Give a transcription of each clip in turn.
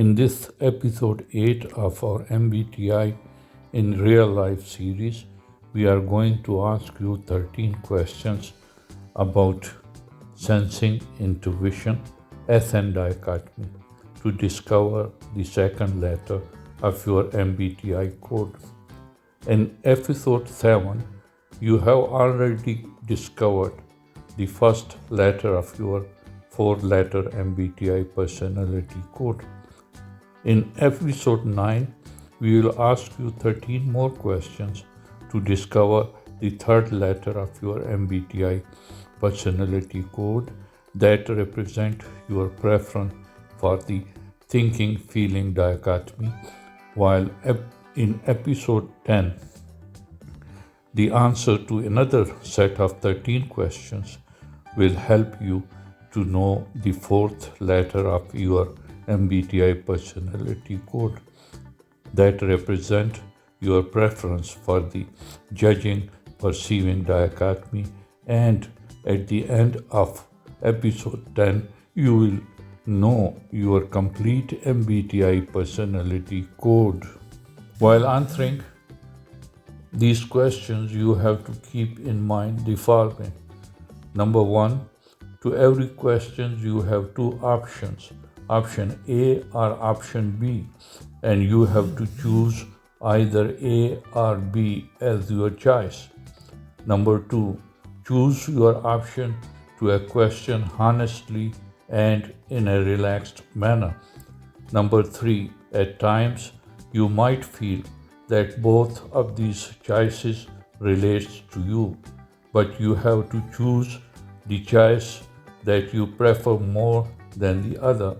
In this episode 8 of our MBTI in real life series, we are going to ask you 13 questions about sensing, intuition, S and dichotomy to discover the second letter of your MBTI code. In episode 7, you have already discovered the first letter of your 4-letter MBTI personality code. In episode 9, we will ask you 13 more questions to discover the third letter of your MBTI personality code that represent your preference for the thinking feeling dichotomy, while in episode 10, the answer to another set of 13 questions will help you to know the fourth letter of your MBTI personality code that represent your preference for the judging, perceiving dichotomy, and at the end of episode 10, you will know your complete MBTI personality code. While answering these questions, you have to keep in mind the following. Number 1, to every question you have two options, option A or option B, and you have to choose either A or B as your choice. Number 2, choose your option to a question honestly and in a relaxed manner. Number 3, at times you might feel that both of these choices relates to you, but you have to choose the choice that you prefer more than the other.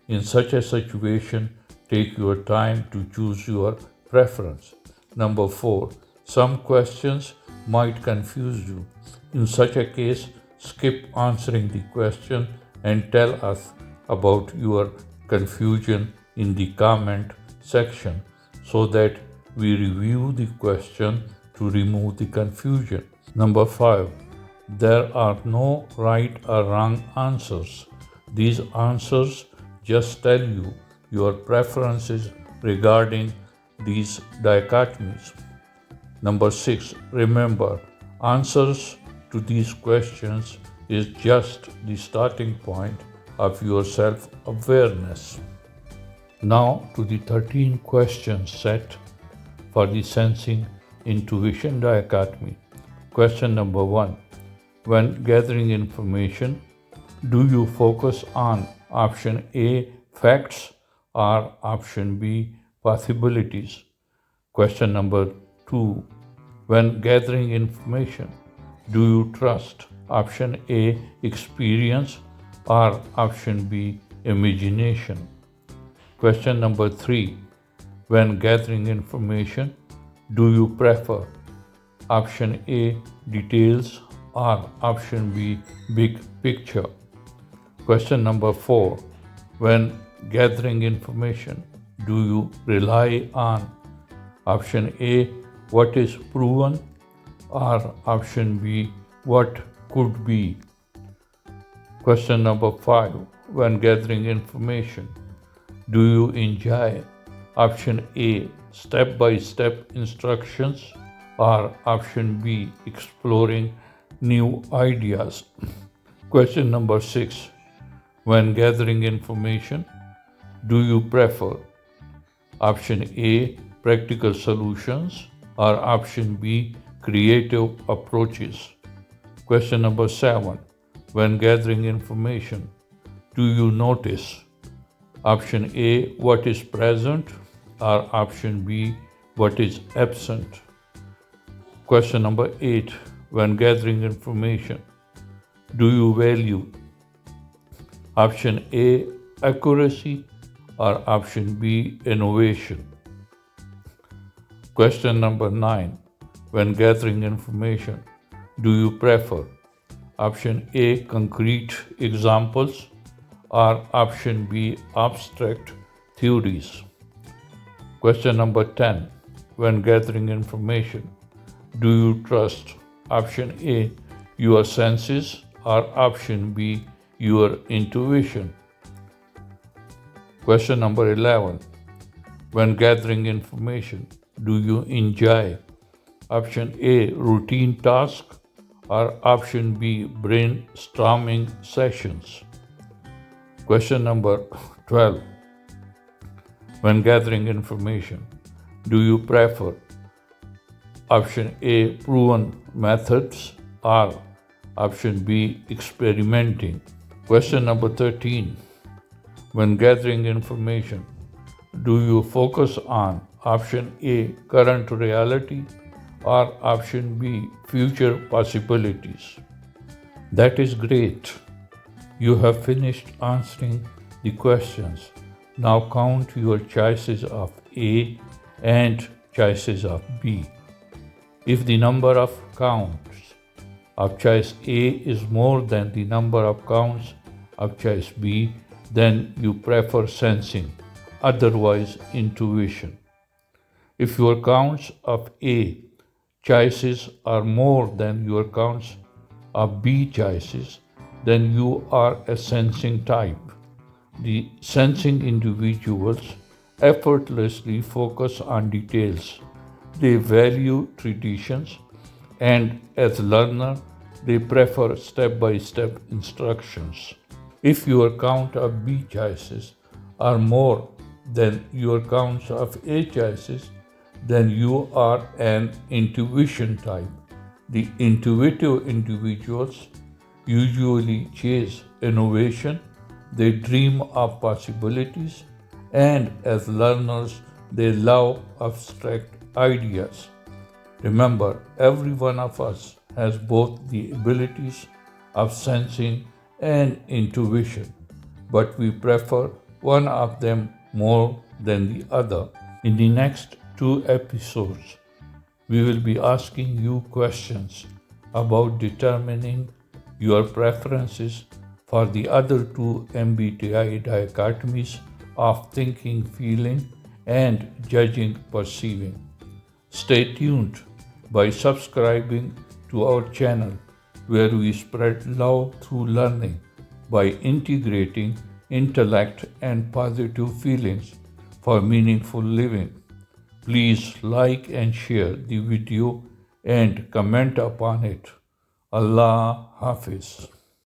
In such a situation, take your time to choose your preference. Number 4, some questions might confuse you. In such a case, skip answering the question and tell us about your confusion in the comment section so that we review the question to remove the confusion. Number 5, there are no right or wrong answers. These answers just tell you your preferences regarding these dichotomies. Number 6, remember, answers to these questions is just the starting point of your self-awareness. Now to the 13 questions set for the sensing intuition dichotomy. Question number 1. When gathering information, do you focus on option A, facts, or option B, possibilities? Question number 2. When gathering information, do you trust option A, experience, or option B, imagination? Question number 3. When gathering information, do you prefer option A, details, or option B, big picture? Question number 4. When gathering information, do you rely on option A, what is proven, or option B, what could be? Question number 5. When gathering information, do you enjoy option A, step-by-step instructions, or option B, exploring new ideas? Question number 6. When gathering information, do you prefer option A, practical solutions, or option B, creative approaches? Question number 7. When gathering information, do you notice option A, what is present, or option B, what is absent? Question number 8. When gathering information, do you value option A, accuracy, or option B, innovation? Question number 9. When gathering information, do you prefer option A, concrete examples, or option B, abstract theories? Question number 10. When gathering information, do you trust option A, your senses, or option B, your intuition? Question number 11. When gathering information, do you enjoy option A, routine tasks, or option B, brainstorming sessions? Question number 12. When gathering information, do you prefer option A, proven methods, or option B, experimenting? Question number 13. When gathering information, do you focus on option A, current reality, or option B, future possibilities? That is great. You have finished answering the questions. Now count your choices of A and choices of B. If the number of counts of choice A is more than the number of counts of choice B, then you prefer sensing, otherwise intuition. If your counts of A choices are more than your counts of B choices, then you are a sensing type. The sensing individuals effortlessly focus on details. They value traditions, and as learner, they prefer step-by-step instructions. If your count of B choices are more than your counts of A choices, then you are an intuition type. The intuitive individuals usually chase innovation, they dream of possibilities, and as learners, they love abstract ideas. Remember, every one of us has both the abilities of sensing and intuition, but we prefer one of them more than the other. In the next two episodes, we will be asking you questions about determining your preferences for the other two MBTI dichotomies of thinking, feeling, and judging, perceiving. Stay tuned by subscribing to our channel, where we spread love through learning by integrating intellect and positive feelings for meaningful living. Please like and share the video and comment upon it. Allah Hafiz.